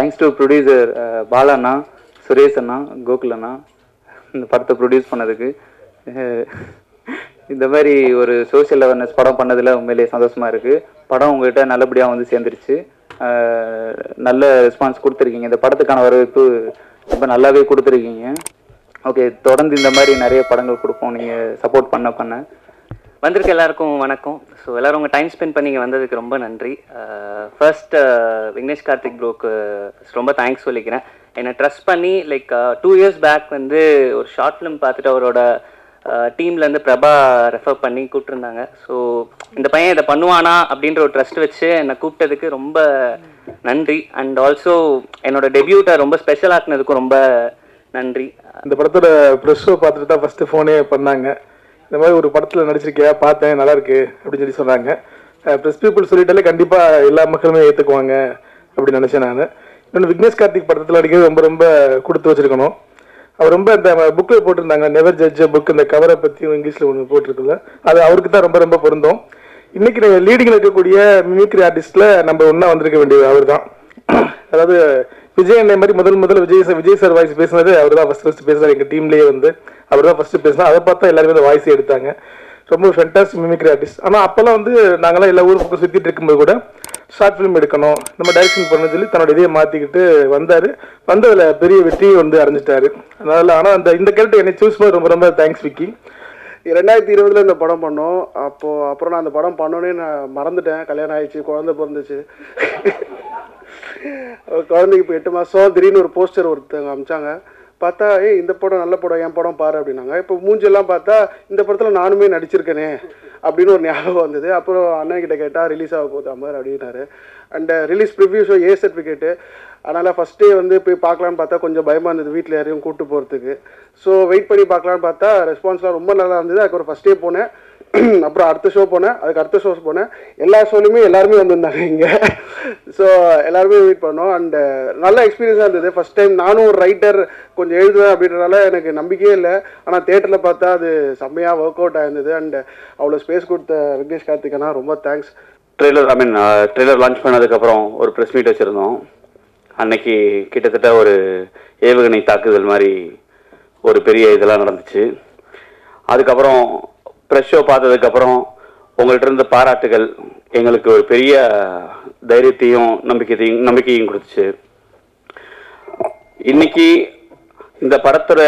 Thanks to producer பாலண்ணா, Suresh அண்ணா, கோகுல் அண்ணா இந்த படத்தை produce பண்ணதுக்கு. இந்த மாதிரி ஒரு சோஷியல் அவேர்னஸ் படம் பண்ணதில் உண்மையிலேயே சந்தோஷமாக இருக்குது. படம் உங்கள்கிட்ட நல்லபடியாக வந்து சேர்ந்துருச்சு. நல்ல ரெஸ்பான்ஸ் கொடுத்துருக்கீங்க. இந்த படத்துக்கான வரவேற்பு ரொம்ப நல்லாவே கொடுத்துருக்கீங்க. ஓகே, தொடர்ந்து இந்த மாதிரி நிறைய படங்கள் கொடுப்போம் நீங்கள் சப்போர்ட் பண்ண. வந்திருக்க எல்லாருக்கும் வணக்கம். ஸோ எல்லோரும் உங்கள் டைம் ஸ்பெண்ட் பண்ணி இங்கே வந்ததுக்கு ரொம்ப நன்றி. ஃபர்ஸ்ட் விக்னேஷ் கார்த்திக் ப்ரோக்கு ரொம்ப தேங்க்ஸ் சொல்லிக்கிறேன். என்னை ட்ரஸ்ட் பண்ணி லைக் 2 years பேக் வந்து ஒரு ஷார்ட் ஃபிலிம் பார்த்துட்டு அவரோட டீம்லேருந்து பிரபா ரெஃபர் பண்ணி கூப்பிட்டுருந்தாங்க. ஸோ இந்த பையன் இதை பண்ணுவானா அப்படின்ற ஒரு ட்ரஸ்ட் வச்சு என்னை கூப்பிட்டதுக்கு ரொம்ப நன்றி. அண்ட் ஆல்சோ என்னோட டெபியூட்டை ரொம்ப ஸ்பெஷல் ஆக்குனதுக்கும் ரொம்ப நன்றி. இந்த படத்தோட ப்ரெஸ் ஷோ பார்த்துட்டு தான் ஃபஸ்ட்டு ஃபோனே பண்ணாங்க. இந்த மாதிரி ஒரு படத்தில் நடிச்சிருக்கியா, பார்த்தேன், நல்லா இருக்கு அப்படின்னு சொல்லி சொன்னாங்க. ப்ரெஸ் பீப்புள் சொல்லிட்டாலே கண்டிப்பாக எல்லா மக்களுமே ஏற்றுக்குவாங்க அப்படின்னு நினச்சேன் நான். இன்னொன்று விக்னேஷ் கார்த்திக் படத்தில் நடிக்கிறது ரொம்ப ரொம்ப கொடுத்து வச்சிருக்கணும். அவர் ரொம்ப இந்த புக்கில் போட்டிருந்தாங்க, நெவர் ஜட்ஜ் புக், இந்த கவரை பற்றி இங்கிலீஷில் ஒன்று போட்டிருக்குல்ல, அது அவருக்கு தான் ரொம்ப ரொம்ப பொருந்தும். இன்னைக்கு நீங்கள் லீடிங்கில் இருக்கக்கூடிய மிமிக்ரி ஆர்டிஸ்டில் நம்ம ஒன்றா வந்திருக்க வேண்டியது அவர் தான். அதாவது விஜய் அண்ணே மாதிரி முதல் விஜய் சார் வாய்ஸ் பேசினது அவர் தான் ஃபர்ஸ்ட் பேசுனார். எங்கள் டீம்லேயே வந்து அவர் தான் ஃபர்ஸ்ட் பேசினார். அதை பார்த்தா எல்லாருமே அந்த வாய்ஸே எடுத்தாங்க. ரொம்ப ஃபென்டாஸ்டிக் மிமிக்ரி ஆர்டிஸ்ட். ஆனால் அப்போல்லாம் வந்து நாங்களாம் எல்லா ஊர் பக்கம் சுற்றிட்டு இருக்கும்போது கூட ஷார்ட் ஃபிலிம் எடுக்கணும், நம்ம டைரக்ஷன் பண்ணணும்னு சொல்லி தன்னோட இதையை மாற்றிக்கிட்டு வந்ததில் பெரிய வெற்றியை வந்து அடைஞ்சிட்டாரு. அதனால ஆனால் இந்த கேரக்டர் என்னை சூஸ் பண்ண ரொம்ப ரொம்ப தேங்க்ஸ் விக்கி. 2020 இந்த படம் பண்ணோம். அப்புறம் நான் அந்த படம் பண்ணோன்னே நான் மறந்துட்டேன். கல்யாணம் ஆயிடுச்சு, குழந்தை பிறந்துச்சு. குழந்தைக்கு இப்போ 8 மாதம். திடீர்னு ஒரு போஸ்டர் ஒருத்தவங்க அமிச்சாங்க. பார்த்தா இந்த படம் நல்ல படம், என் படம் பாரு அப்படின்னாங்க. இப்போ மூஞ்செல்லாம் பார்த்தா இந்த படத்தில் நானுமே நடிச்சிருக்கேனே அப்படின்னு ஒரு ஞாபகம் வந்தது. அப்புறம் அண்ணன் கிட்ட கேட்டால் ரிலீஸ் ஆக போகுது அம்மார் அப்படின்னாரு. And release preview show A certificate. அதனால் ஃபஸ்ட்டே வந்து போய் பார்க்கலான்னு பார்த்தா கொஞ்சம் பயமாக இருந்தது வீட்டில் யாரையும் கூப்பிட்டு போகிறதுக்கு. ஸோ வெயிட் பண்ணி பார்க்கலான்னு பார்த்தா ரெஸ்பான்ஸ்லாம் ரொம்ப நல்லா இருந்தது. அதுக்கு ஒரு ஃபஸ்ட்டே போனேன். அப்புறம் அடுத்த ஷோ போனேன், அதுக்கு அடுத்த ஷோஸ் போனேன். எல்லா ஷோலையுமே எல்லாருமே வந்திருந்தாங்க இங்கே. ஸோ எல்லாருமே வெயிட் பண்ணோம். அண்ட் நல்ல எக்ஸ்பீரியன்ஸாக இருந்தது. ஃபஸ்ட் டைம் நானும் ஒரு ரைட்டர் கொஞ்சம் எழுதுவேன் அப்படின்றனால எனக்கு நம்பிக்கையே இல்லை. ஆனால் தேட்டரில் பார்த்தா அது செம்மையாக ஒர்க் அவுட் ஆயிருந்தது. அண்ட் அவ்வளோ ஸ்பேஸ் கொடுத்த விக்னேஷ் கார்த்திகனா ரொம்ப தேங்க்ஸ். ட்ரெய்லர் லான்ச் பண்ணதுக்கப்புறம் ஒரு ப்ரெஸ் மீட் வச்சுருந்தோம். அன்னைக்கு கிட்டத்தட்ட ஒரு ஏவுகணை தாக்குதல் மாதிரி ஒரு பெரிய இதெல்லாம் நடந்துச்சு. அதுக்கப்புறம் ப்ரெஸ் ஷோ பார்த்ததுக்கப்புறம் உங்கள்கிட்ட இருந்த பாராட்டுகள் எங்களுக்கு ஒரு பெரிய தைரியத்தையும் நம்பிக்கையும் கொடுத்துச்சு. இன்னைக்கு இந்த படத்தோட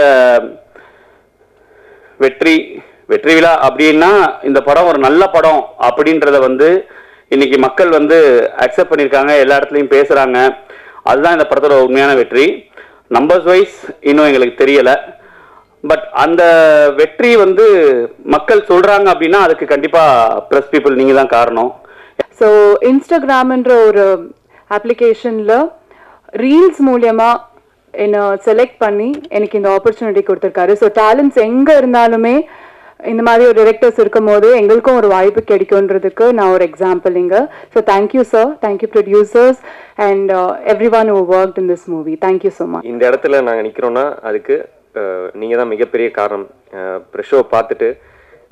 வெற்றி விழா அப்படின்னா இந்த படம் ஒரு நல்ல படம் அப்படின்றத வந்து இன்னைக்கு மக்கள் வந்து அக்செப்ட் பண்ணியிருக்காங்க, எல்லா இடத்துலையும் பேசுகிறாங்க. அதுதான் இந்த படத்தோட உண்மையான வெற்றி. நம்பர்ஸ் வைஸ் இன்னும் எங்களுக்கு தெரியலை. பட் அந்த வெற்றி வந்து மக்கள் சொல்கிறாங்க அப்படின்னா அதுக்கு கண்டிப்பாக ப்ரெஸ் பீப்புள் நீங்கள் தான் காரணம். ஸோ இன்ஸ்டாகிராம்ன்ற ஒரு அப்ளிகேஷனில் ரீல்ஸ் மூலியமாக என்னை செலக்ட் பண்ணி எனக்கு இந்த ஆப்பர்ச்சுனிட்டி கொடுத்துருக்காரு. ஸோ டேலண்ட்ஸ் எங்கே இருந்தாலுமே இந்த மாதிரி ஒரு டிரெக்டர்ஸ் இருக்கும் போது எங்களுக்கும் ஒரு வாய்ப்பு கிடைக்கும்ன்றதுக்கு நான் ஒரு எக்ஸாம்பிள் இங்கே. So thank you sir, thank you producers and every one who worked in this movie. Thank you so much. இந்த இடத்துல நாங்கள் நிற்கிறோன்னா அதுக்கு நீங்கள் தான் மிகப்பெரிய காரணம். ப்ரெஸ் ஷோ பார்த்துட்டு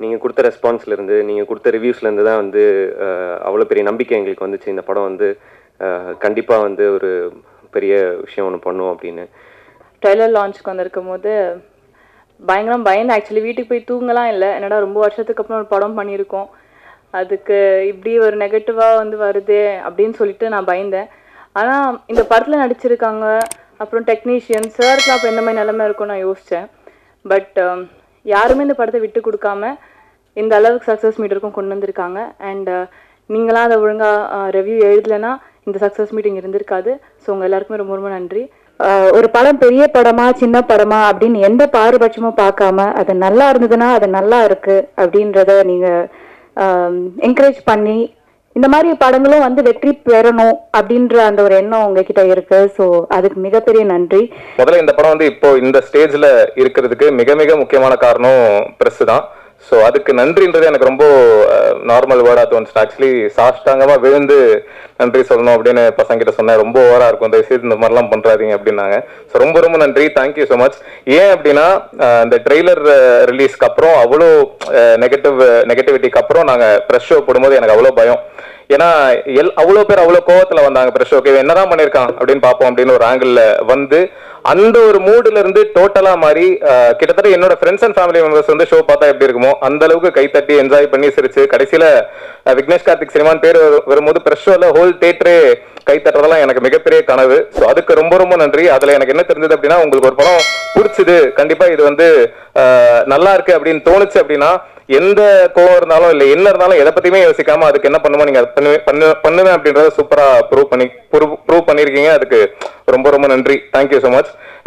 நீங்கள் கொடுத்த ரெஸ்பான்ஸ்லேருந்து, நீங்கள் கொடுத்த ரிவ்யூஸ்லேருந்து தான் வந்து அவ்வளோ பெரிய நம்பிக்கை எங்களுக்கு வந்துச்சு. இந்த படம் வந்து கண்டிப்பாக வந்து ஒரு பெரிய விஷயம் ஒன்று பண்ணுவோம் அப்படின்னு. ட்ரெய்லர் லான்ச்சுக்கு வந்திருக்கும் போது பயங்கரம் பயந்து ஆக்சுவலி வீட்டுக்கு போய் தூங்கலாம் இல்லை. என்னடா ரொம்ப வருஷத்துக்கு அப்புறம் ஒரு படம் பண்ணியிருக்கோம், அதுக்கு இப்படி ஒரு நெகட்டிவாக வந்து வருது அப்படின்னு சொல்லிட்டு நான் பயந்தேன். ஆனால் இந்த படத்தில் நடிச்சிருக்காங்க, அப்புறம் டெக்னீஷியன் சார்க்குலாம் அப்போ எந்த மாதிரி நிலைமை இருக்கும்னு நான் யோசித்தேன். பட் யாருமே இந்த படத்தை விட்டு கொடுக்காம இந்த அளவுக்கு சக்ஸஸ் மீட்டருக்கும் கொண்டு வந்திருக்காங்க. அண்ட் நீங்களாம் அதை ஒழுங்காக ரிவ்யூ எழுதலைன்னா இந்த சக்ஸஸ் மீட்டிங் இருந்திருக்காது. ஸோ உங்கள் எல்லாருக்குமே ரொம்ப ரொம்ப நன்றி. ஒரு படம் பெரிய படமா சின்ன படமா அப்படின்னு எந்த பாரபட்சமும் பார்க்காம அது நல்லா இருந்ததுன்னா அது நல்லா இருக்கு அப்படின்றத நீங்கள் என்கரேஜ் பண்ணி இந்த மாதிரி படங்களும் வந்து வெற்றி பெறணும் அப்படின்ற அந்த ஒரு எண்ணம் உங்ககிட்ட இருக்கு. ஸோ அதுக்கு மிகப்பெரிய நன்றி. முதல்ல இந்த படம் வந்து இப்போ இந்த ஸ்டேஜ்ல இருக்கிறதுக்கு மிக மிக முக்கியமான காரணம் பிரஸ் தான். ஸோ அதுக்கு நன்றின்றது எனக்கு ரொம்ப நார்மல் வேர்டாக தோணுச்சு. ஆக்சுவலி சாஷ்டாங்கமாக விழுந்து நன்றி சொல்லணும் அப்படின்னு பசங்கிட்ட சொன்னேன். ரொம்ப ஓவராக இருக்கும், தயவுசெய்து இந்த மாதிரிலாம் பண்ணுறாதீங்க அப்படின்னாங்க. ஸோ ரொம்ப ரொம்ப நன்றி, தேங்க்யூ ஸோ மச். ஏன் அப்படின்னா இந்த ட்ரெய்லர் ரிலீஸ்க்கு அப்புறம் அவ்வளோ நெகட்டிவிட்டிக்கு அப்புறம் நாங்கள் ப்ரெஸ் ஷோ போடும்போது எனக்கு அவ்வளோ பயம். ஏன்னா அவ்வளோ பேர் அவ்வளோ கோவத்துல வந்தாங்க பிரஷ் ஓகே என்னதான் பண்ணியிருக்கான் அப்படின்னு பார்ப்போம் அப்படின்னு ஒரு ஆங்கிள் வந்து அந்த ஒரு மூடுல இருந்து டோட்டலா மாறி கிட்டத்தட்ட என்னோட ஃப்ரெண்ட்ஸ் அண்ட் ஃபேமிலி மெம்பர்ஸ் வந்து ஷோ பார்த்தா எப்படி இருக்குமோ அந்த அளவுக்கு கைத்தட்டி என்ஜாய் பண்ணி சிரிச்சு கடைசியில விக்னேஷ் கார்த்திக் சினிமான் பேர் வரும்போது பிரஷ் ஷோல ஹோல் தியேட்டரே கை தட்டுறதெல்லாம் எனக்கு மிகப்பெரிய கனவு. ஸோ அதுக்கு ரொம்ப ரொம்ப நன்றி. அதுல எனக்கு என்ன தெரிஞ்சது அப்படின்னா உங்களுக்கு ஒரு படம் பிடிச்சது கண்டிப்பா இது வந்து நல்லா இருக்கு அப்படின்னு தோணுச்சு அப்படின்னா எந்த கோவம் இருந்தாலும் இல்லை என்ன இருந்தாலும் எதை பத்தியுமே யோசிக்காம அதுக்கு என்ன பண்ணுமோ நீங்க பண்ணுவேன் அப்படின்றத சூப்பரா ப்ரூவ் பண்ணிருக்கீங்க. அதுக்கு ரொம்ப ரொம்ப நன்றி. Thank you so much.